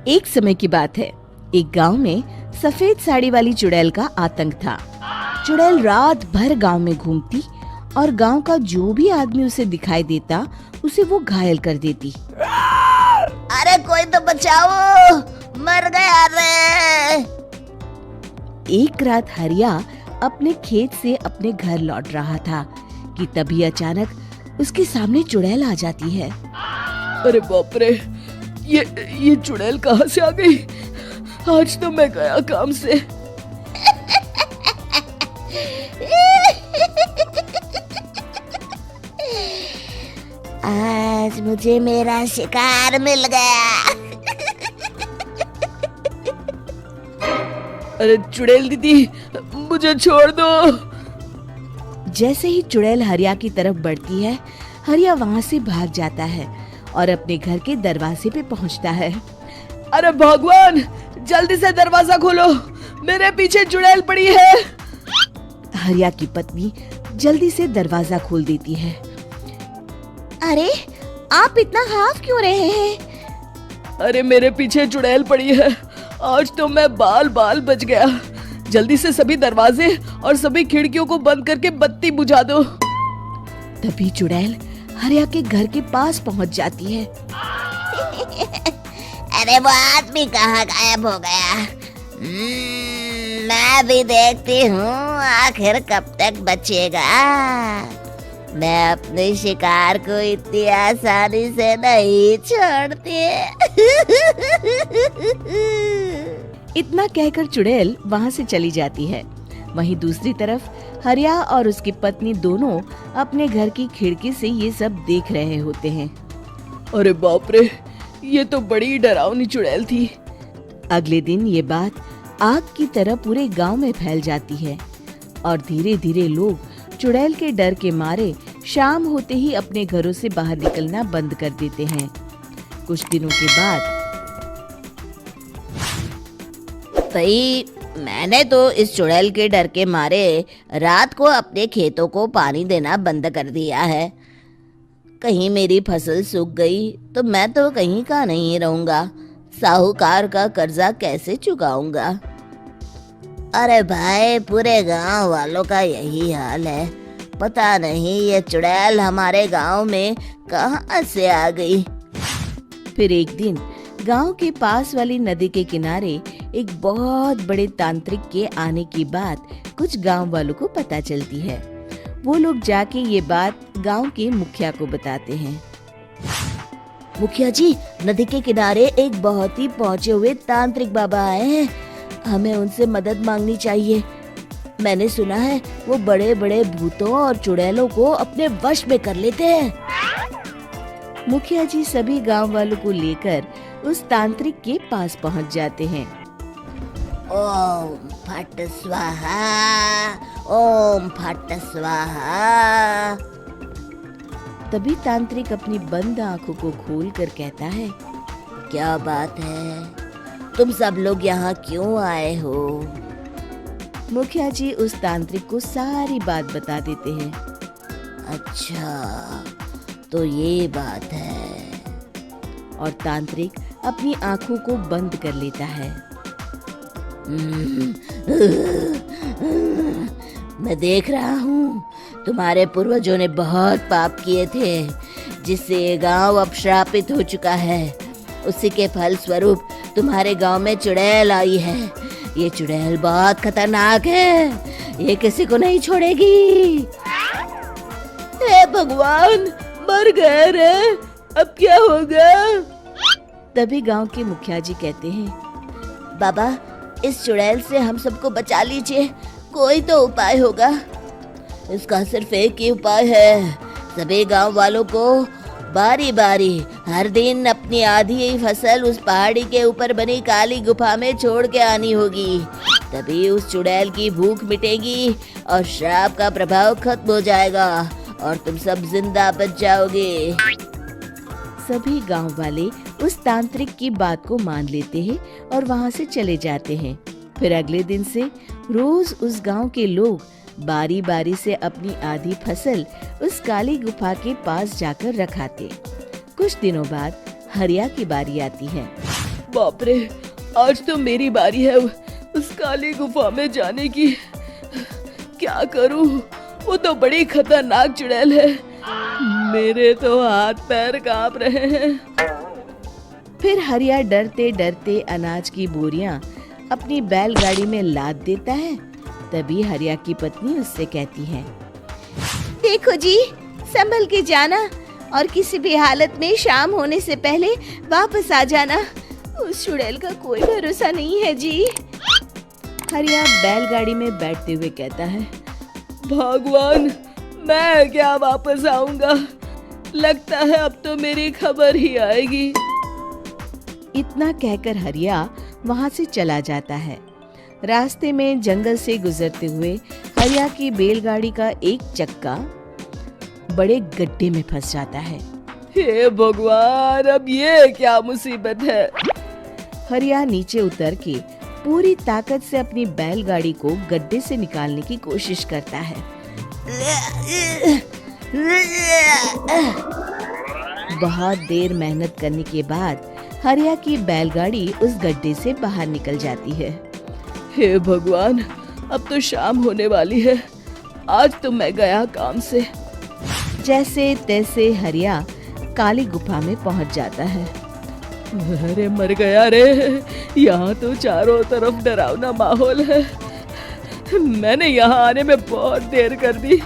एक समय की बात है। एक गांव में सफेद साड़ी वाली चुड़ैल का आतंक था। चुड़ैल रात भर गांव में घूमती और गांव का जो भी आदमी उसे दिखाई देता उसे वो घायल कर देती। अरे कोई तो बचाओ, मर गया रे। एक रात हरिया अपने खेत से अपने घर लौट रहा था कि तभी अचानक उसके सामने चुड़ैल आ जाती है। अरे बाप रे, ये चुड़ैल कहाँ से आ गई? आज तो मैं गया काम से। आज मुझे मेरा शिकार मिल गया। अरे चुड़ैल दीदी, मुझे छोड़ दो। जैसे ही चुड़ैल हरिया की तरफ बढ़ती है, हरिया वहाँ से भाग जाता है और अपने घर के दरवाजे पे पहुँचता है। अरे भगवान, जल्दी से दरवाजा खोलो, मेरे पीछे चुड़ैल पड़ी है। हरिया की पत्नी जल्दी से दरवाजा खोल देती है। अरे आप इतना हाफ क्यों रहे हैं? अरे मेरे पीछे चुड़ैल पड़ी है, आज तो मैं बाल बाल बच गया। जल्दी से सभी दरवाजे और सभी खिड़कियों को बंद करके बत्ती बुझा दो। तभी चुड़ैल हरिया के घर के पास पहुंच जाती है। अरे वो आदमी कहाँ गायब हो गया? मैं भी देखती हूँ आखिर कब तक बचेगा। मैं अपने शिकार को इतनी आसानी से नहीं छोड़ती। इतना कहकर चुड़ैल वहाँ से चली जाती है। वहीं दूसरी तरफ हरिया और उसकी पत्नी दोनों अपने घर की खिड़की से ये सब देख रहे होते हैं। अरे बाप रे, ये तो बड़ी डरावनी चुड़ैल थी। अगले दिन ये बात आग की तरह पूरे गांव में फैल जाती है और धीरे धीरे लोग चुड़ैल के डर के मारे शाम होते ही अपने घरों से बाहर निकलना बंद कर देते हैं। कुछ दिनों के बाद भाई, मैंने तो इस चुड़ैल के डर के मारे रात को अपने खेतों को पानी देना बंद कर दिया है। कहीं मेरी फसल सूख गई तो मैं तो कहीं का नहीं रहूंगा। साहूकार का कर्जा कैसे चुकाऊंगा? अरे भाई, पूरे गांव वालों का यही हाल है। पता नहीं ये चुड़ैल हमारे गांव में कहां से आ गई। फिर एक दिन गांव के पास वाली नदी के किनारे एक बहुत बड़े तांत्रिक के आने की बात कुछ गांव वालों को पता चलती है। वो लोग जाके ये बात गांव के मुखिया को बताते हैं। मुखिया जी, नदी के किनारे एक बहुत ही पहुंचे हुए तांत्रिक बाबा आए हैं। हमें उनसे मदद मांगनी चाहिए। मैंने सुना है वो बड़े बड़े भूतों और चुड़ैलों को अपने वश में कर लेते हैं। मुखिया जी सभी गांव वालों को लेकर उस तांत्रिक के पास पहुंच जाते हैं। ओम फट स्वाहा, ओम फट स्वाहा। तभी तांत्रिक अपनी बंद आंखों को खोलकर कहता है, क्या बात है? तुम सब लोग यहाँ क्यों आए हो? मुखिया जी उस तांत्रिक को सारी बात बता देते हैं। अच्छा, तो ये बात है। और तांत्रिक अपनी आंखों को बंद कर लेता है। मैं देख रहा हूँ तुम्हारे पूर्वजों ने बहुत पाप किए थे, जिससे ये गांव अब श्रापित हो चुका है। उसी के फल स्वरूप तुम्हारे गांव में चुड़ैल आई है। ये चुड़ैल बहुत खतरनाक है, ये किसी को नहीं छोड़ेगी। हे भगवान, मर गए रे, अब क्या होगा? तभी गांव के मुखिया जी कहते हैं, बाबा, इस चुड़ैल से हम सबको बचा लीजिए। कोई तो उपाय होगा। इसका सिर्फ एक ही उपाय है। सभी गांव वालों को बारी बारी हर दिन अपनी आधी फसल उस पहाड़ी के ऊपर बनी काली गुफा में छोड़ के आनी होगी। तभी उस चुड़ैल की भूख मिटेगी और श्राप का प्रभाव खत्म हो जाएगा और तुम सब जिंदा बच जाओगे। सभी गांव वाले उस तांत्रिक की बात को मान लेते हैं और वहां से चले जाते हैं। फिर अगले दिन से रोज उस गांव के लोग बारी बारी से अपनी आधी फसल उस काली गुफा के पास जाकर रखाते। कुछ दिनों बाद हरिया की बारी आती है। बाप रे, आज तो मेरी बारी है उस काली गुफा में जाने की। क्या करूं? वो तो बड़ी खतरनाक चुड़ैल है। मेरे तो हाथ पैर कांप रहे हैं। फिर हरिया डरते डरते अनाज की बोरियां अपनी बैलगाड़ी में लाद देता है। तभी हरिया की पत्नी उससे कहती है, देखो जी, संभल के जाना और किसी भी हालत में शाम होने से पहले वापस आ जाना। उस चुड़ैल का कोई भरोसा नहीं है जी। हरिया बैलगाड़ी में बैठते हुए कहता है, भगवान, मैं क्या वापस आऊंगा? लगता है अब तो मेरी खबर ही आएगी। इतना कहकर हरिया वहां से चला जाता है। रास्ते में जंगल से गुजरते हुए हरिया की बैलगाड़ी का एक चक्का बड़े गड्ढे में फंस जाता है। हे भगवान, अब ये क्या मुसीबत है? हरिया नीचे उतर के पूरी ताकत से अपनी बैलगाड़ी को गड्ढे से निकालने की कोशिश करता है। बहुत देर मेहनत करने के बाद हरिया की बैलगाड़ी उस गड्ढे से बाहर निकल जाती है। हे भगवान, अब तो शाम होने वाली है। आज तो मैं गया काम से। जैसे तैसे हरिया काली गुफा में पहुंच जाता है। अरे मर गया रे, यहाँ तो चारों तरफ डरावना माहौल है। मैंने यहाँ आने में बहुत देर कर दी,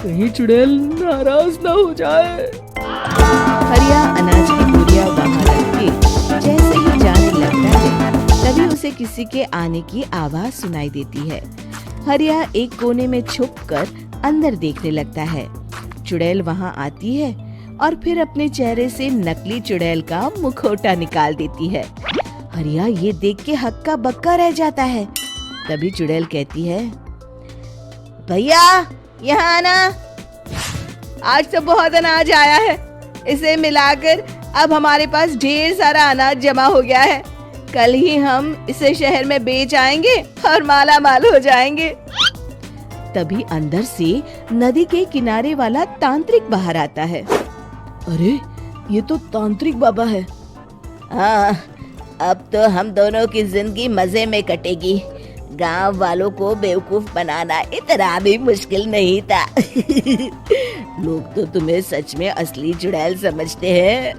कहीं चुड़ैल नाराज ना हो जाए। हरिया अनाज की बोरियां वहां रख के जैसे ही जाने लगता है, तभी उसे किसी के आने की आवाज सुनाई देती है। हरिया एक कोने में छुपकर अंदर देखने लगता है। चुड़ैल वहां आती है और फिर अपने चेहरे से नकली चुड़ैल का मुखौटा निकाल देती है। हरिया ये देख के हक्का बक्का रह जाता है। तभी चुड़ैल कहती है, भैया यहाँ आना। आज तो बहुत अनाज आया है, इसे मिलाकर अब हमारे पास ढेर सारा अनाज जमा हो गया है। कल ही हम इसे शहर में बेच आएंगे और माला माल हो जाएंगे। तभी अंदर से नदी के किनारे वाला तांत्रिक बाहर आता है। अरे, ये तो तांत्रिक बाबा है। हाँ, अब तो हम दोनों की जिंदगी मजे में कटेगी। गांव वालों को बेवकूफ बनाना इतना भी मुश्किल नहीं था। लोग तो तुम्हें सच में असली चुड़ैल समझते हैं।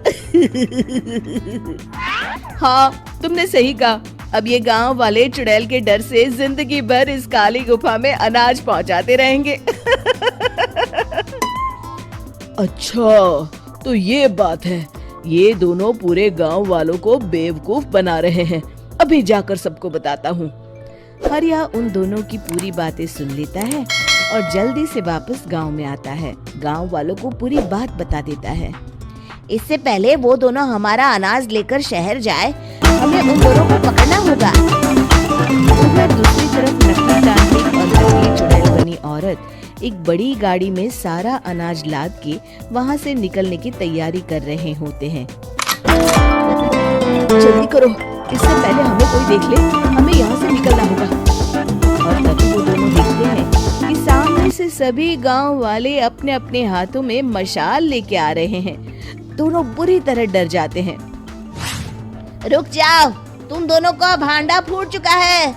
हाँ, तुमने सही कहा। अब ये गांव वाले चुड़ैल के डर से जिंदगी भर इस काली गुफा में अनाज पहुंचाते रहेंगे। अच्छा, तो ये बात है। ये दोनों पूरे गांव वालों को बेवकूफ बना रहे हैं। अभी जाकर सबको बताता हूँ। हरिया उन दोनों की पूरी बातें सुन लेता है और जल्दी से वापस गांव में आता है। गांव वालों को पूरी बात बता देता है। इससे पहले वो दोनों हमारा अनाज लेकर शहर जाए, हमें उन दोनों को पकड़ना होगा। उधर दूसरी तरफ नकली तांत्रिक और नकली चुड़ैल बनी औरत एक बड़ी गाड़ी में सारा अनाज लाद के वहाँ से निकलने की तैयारी कर रहे होते हैं। जल्दी करो, इससे पहले हमें कोई देख ले। हमें यहाँ से निकलना होगा। और तभी वो दोनों देखते हैं कि सामने से सभी गांव वाले अपने अपने हाथों में मशाल लेके आ रहे हैं। दोनों बुरी तरह डर जाते हैं। रुक जाओ, तुम दोनों का भांडा फूट चुका है।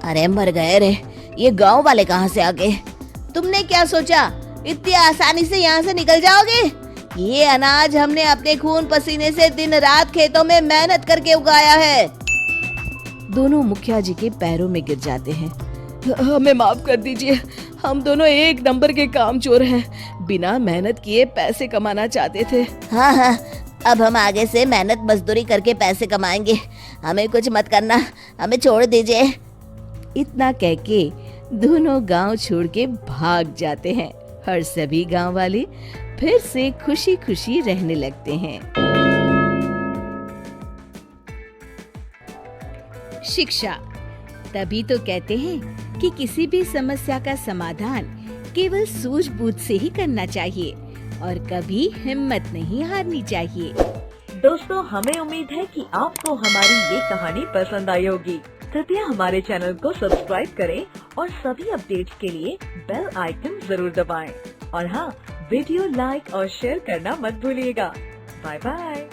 अरे मर गए रे, ये गांव वाले कहाँ से आ गए? तुमने क्या सोचा इतनी आसानी से यहाँ से निकल जाओगे? ये अनाज हमने अपने खून पसीने से दिन रात खेतों में मेहनत करके उगाया है। दोनों मुखिया जी के पैरों में गिर जाते हैं। हमें माफ कर दीजिए, हम दोनों एक नंबर के कामचोर हैं। बिना मेहनत किए पैसे कमाना चाहते थे। हाँ, अब हम आगे से मेहनत मजदूरी करके पैसे कमाएंगे। हमें कुछ मत करना, हमें छोड़ दीजिए। इतना कह के दोनों गांव छोड़ के भाग जाते हैं और सभी गांव वाले फिर से खुशी खुशी रहने लगते हैं। शिक्षा, तभी तो कहते हैं कि किसी भी समस्या का समाधान केवल सूझबूझ से ही करना चाहिए और कभी हिम्मत नहीं हारनी चाहिए। दोस्तों, हमें उम्मीद है कि आपको हमारी ये कहानी पसंद आई होगी। कृपया हमारे चैनल को सब्सक्राइब करें और सभी अपडेट्स के लिए बेल आइकन जरूर दबाएं। और हाँ, वीडियो लाइक और शेयर करना मत भूलिएगा। Bye bye.